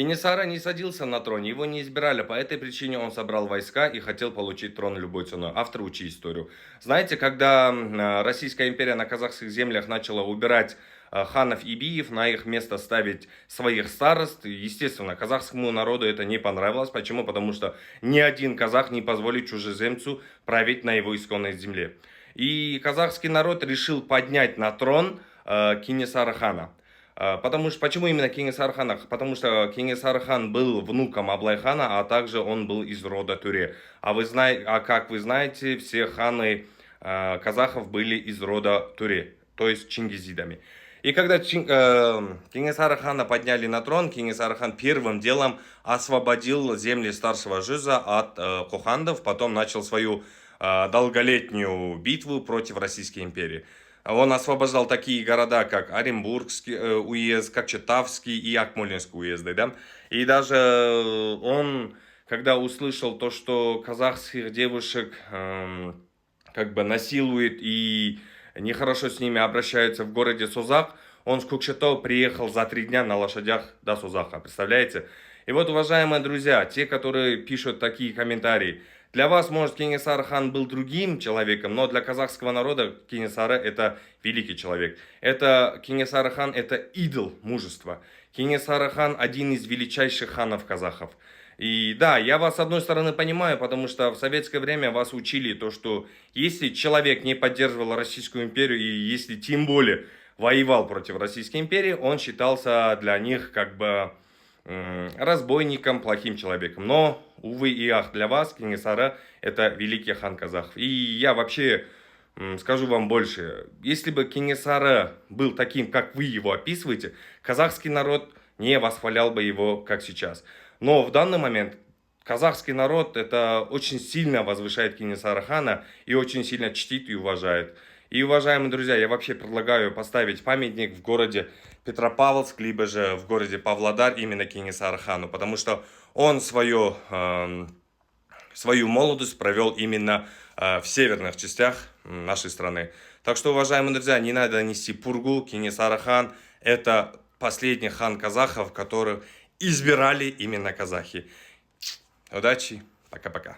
Кинесара не садился на трон, его не избирали, по этой причине он собрал войска и хотел получить трон любой ценой. Автор, учи историю. Знаете, когда Российская империя на казахских землях начала убирать ханов и биев, на их место ставить своих старост, естественно, казахскому народу это не понравилось. Почему? Потому что ни один казах не позволит чужеземцу править на его исконной земле. И казахский народ решил поднять на трон Кинесара хана. Почему именно Кенесары хана? Потому что Кенесары хан был внуком Аблай хана, а также он был из рода Туре. Как вы знаете, все ханы казахов были из рода Туре, то есть чингизидами. И когда Кенесары хана подняли на трон, Кенесары хан первым делом освободил земли старшего Жиза от кохандов, потом начал свою долголетнюю битву против Российской империи. Он освобождал такие города, как Оренбургский уезд, как Четавский и Акмолинский уезды, да. И даже он, когда услышал то, что казахских девушек как бы насилуют и нехорошо с ними обращаются в городе Созак, он с Кокшетау приехал за 3 дня на лошадях до Созака, представляете? И вот, уважаемые друзья, те, которые пишут такие комментарии, для вас, может, Кенесары хан был другим человеком, но для казахского народа Кенесары это великий человек. Кенесары хан это идол мужества. Кенесары хан один из величайших ханов казахов. И да, я вас с одной стороны понимаю, потому что в советское время вас учили то, что если человек не поддерживал Российскую империю и если тем более воевал против Российской империи, он считался для них как бы разбойником, плохим человеком. Но, увы и ах, для вас Кенесары это великий хан казахов. И я вообще скажу вам больше. Если бы Кенесары был таким, как вы его описываете, казахский народ не восхвалял бы его, как сейчас. Но в данный момент казахский народ это очень сильно возвышает Кенесары хана и очень сильно чтит и уважает. И, уважаемые друзья, я вообще предлагаю поставить памятник в городе Петропавловск, либо же в городе Павлодар именно Кенесары хану, потому что он свою молодость провел именно в северных частях нашей страны. Так что, уважаемые друзья, не надо нести пургу. Кенесары хан это последний хан казахов, которых избирали именно казахи. Удачи, пока-пока.